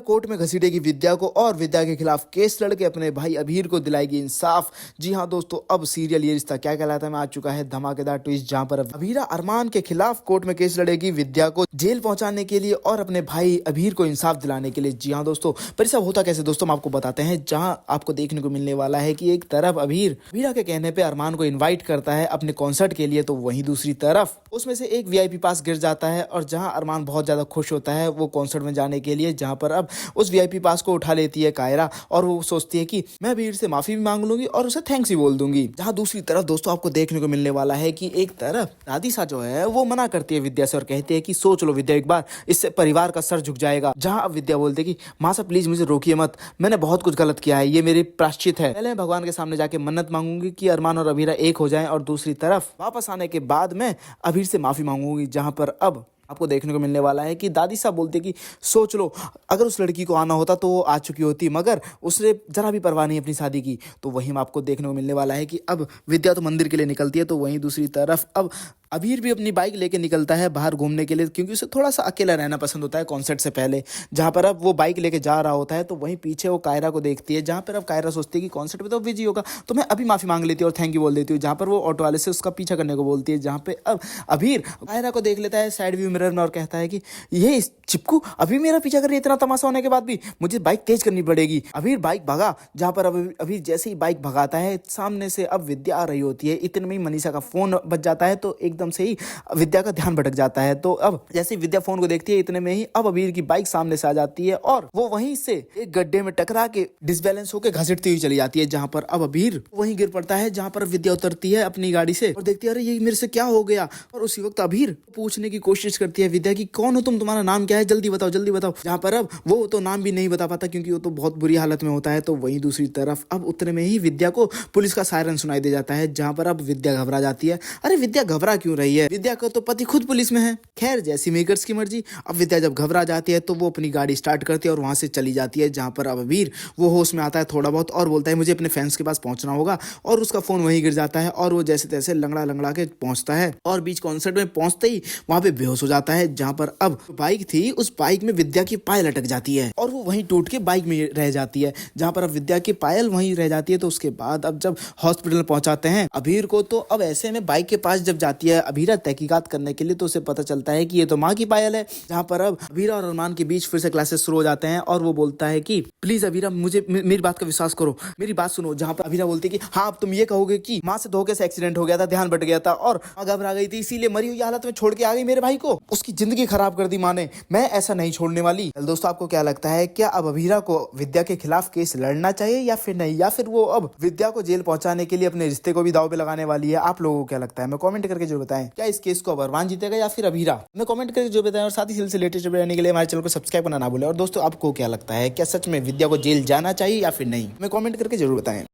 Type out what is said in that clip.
Court में घसीटेगी विद्या को और विद्या के खिलाफ केस लड़के अपने भाई अभीर को दिलाएगी इंसाफ। जी हाँ दोस्तों, अब सीरियल ये रिश्ता क्या कहलाता है में आ चुका है धमाकेदार ट्विस्ट, जहां पर अभीरा अरमान के खिलाफ कोर्ट में केस लड़ेगी विद्या को जेल पहुंचाने के लिए और अपने भाई अभीर को इंसाफ दिलाने के लिए। जी हाँ दोस्तों, पर सब होता कैसे दोस्तों हम आपको बताते हैं। जहां आपको देखने को मिलने वाला है कि एक तरफ अभीरा के कहने पे अरमान को इन्वाइट करता है अपने कॉन्सर्ट के लिए, तो वहीं दूसरी तरफ उसमें से एक वीआईपी पास गिर जाता है और जहां अरमान बहुत ज्यादा खुश होता है वो कॉन्सर्ट में जाने के लिए, जहां पर अब उस वीआईपी पास को उठा लेती है कायरा और वो सोचती है कि मैं अभीर से माफी भी मांग लूंगी और उसे थैंक्स भी बोल दूंगी। जहां दूसरी तरफ दोस्तों आपको देखने को मिलने वाला है कि एक तरफ राधिका जो है वो मना करती है विद्या से और कहती है कि सोच लो विद्या एक बार, इससे परिवार का सर झुक जाएगा। जहां अब विद्या बोलती है कि माँ साहब प्लीज मुझे रोकिए मत, मैंने बहुत कुछ गलत किया है, ये मेरी प्रायश्चित है, पहले मैं भगवान के सामने जाके मन्नत मांगूंगी कि अरमान और अभीरा एक हो जाएं और दूसरी तरफ वापस आने के बाद मैं अभीर से माफी मांगूंगी। जहां पर अब आपको देखने को मिलने वाला है कि दादी साहब बोलते कि सोच लो अगर उस लड़की को आना होता तो वो आ चुकी होती, मगर उसने जरा भी परवाह नहीं अपनी शादी की। तो वहीं आपको देखने को मिलने वाला है कि अब विद्या तो मंदिर के लिए निकलती है, तो वहीं दूसरी तरफ अब अभीर भी अपनी बाइक लेके निकलता है बाहर घूमने के लिए, क्योंकि उसे थोड़ा सा अकेला रहना पसंद होता है कॉन्सर्ट से पहले। जहां पर अब वो बाइक लेके जा रहा होता है तो वहीं पीछे वो कायरा को देखती है, जहां पर अब कायरा सोचती है कि कॉन्सर्ट में तो बिजी होगा तो मैं अभी माफी मांग लेती हूँ और थैंक यू बोल देती हूँ। जहां पर वो ऑटो वाले से उसका पीछा करने को बोलती है, जहां पे अब अभीर कायरा को देख लेता है साइड व्यू मिरर में और कहता है कि ये चिपकू अभी मेरा पीछा कर रही है, इतना तमाशा होने के बाद भी मुझे बाइक तेज करनी पड़ेगी। अभीर बाइक भगा, जहां पर अभी जैसे ही बाइक भगाता है सामने से अब विद्या आ रही होती है। इतने में ही मनीषा का फोन बज जाता है तो एकदम से ही विद्या का ध्यान भटक जाता है। तो अब जैसे ही विद्या फोन को देखती है इतने में ही अब अभीर की बाइक सामने से आ जाती है और वो वहीं से एक गड्ढे में टकरा के डिसबैलेंस होकर घसीटती हुई चली जाती है। जहां पर अब अभीर वहीं गिर पड़ता है, जहां पर विद्या उतरती है अपनी गाड़ी से और देखती है अरे ये मेरे से क्या हो गया। और उसी वक्त अभीर पूछने की कोशिश करती है विद्या की कौन हो तुम, तुम्हारा नाम क्या है, जल्दी बताओ जल्दी बताओ। जहां पर अब वो तो नाम भी नहीं बता पाता क्योंकि वो तो बहुत बुरी हालत में होता है। तो वहीं दूसरी तरफ अब उतने में ही विद्या को पुलिस का सायरन सुनाई दे जाता है, जहां पर अब विद्या घबरा जाती है। अरे विद्या घबरा क्यों रही है, विद्या का तो पति खुद पुलिस में है। खैर जैसी मेकर्स की मर्जी। अब विद्या जब घबरा जाती है तो वो अपनी गाड़ी स्टार्ट करती है और वहां से चली जाती है, जहां पर अब अभीर वो होश में आता है थोड़ा बहुत और बोलता है मुझे अपने फैंस के पास पहुंचना होगा, और उसका फोन वहीं गिर जाता है और वो जैसे तैसे लंगड़ा लंगड़ा के पहुंचता है और बीच कॉन्सर्ट में पहुंचते ही वहां पे बेहोश हो जाता है। जहां पर अब बाइक थी उस बाइक में विद्या की पायल अटक जाती है और वो वहीं टूट के बाइक में रह जाती है। जहां पर अब विद्या की पायल वहीं रह जाती है। तो उसके बाद अब जब हॉस्पिटल पहुंचाते हैं अभीर को, तो अब ऐसे में बाइक के पास जब जाती है अभीरा तहकीकात करने के लिए तो उसे पता चलता है कि ये तो माँ की पायल है। जहां पर अब अभीरा और अरमान के बीच फिर से क्लासेस शुरू हो जाते हैं और वो बोलता है कि प्लीज अभीरा मुझे मेरी बात का विश्वास करो, मेरी बात सुनो। जहां पर अभीरा बोलती है कि हाँ अब तुम ये कहोगे कि माँ से धोखे से एक्सीडेंट हो गया था, ध्यान भट गया था और माँ घबरा गई थी इसीलिए मरी हुई हालत में छोड़ के आ गई मेरे भाई को, उसकी जिंदगी खराब कर दी माँ ने, मैं ऐसा नहीं छोड़ने वाली। दोस्तों आपको क्या लगता है, क्या अब अभीरा को विद्या के खिलाफ केस लड़ना चाहिए या फिर नहीं, या फिर वो अब विद्या को जेल पहुंचाने के लिए अपने रिश्ते को भी दाव पे लगाने वाली है? आप लोगों को क्या लगता है, मैं कमेंट करके जरूर बताएं। क्या इस केस को अब अरमान जीतेगा या फिर अभीरा, मैं कमेंट करके जरूर बताएं। और साथ ही से लेटेस्ट रहने के लिए हमारे चैनल को सब्सक्राइब करना ना भूलें। और दोस्तों आपको क्या लगता है, क्या सच में विद्या को जेल जाना चाहिए या फिर नहीं, मैं कमेंट करके जरूर बताएं।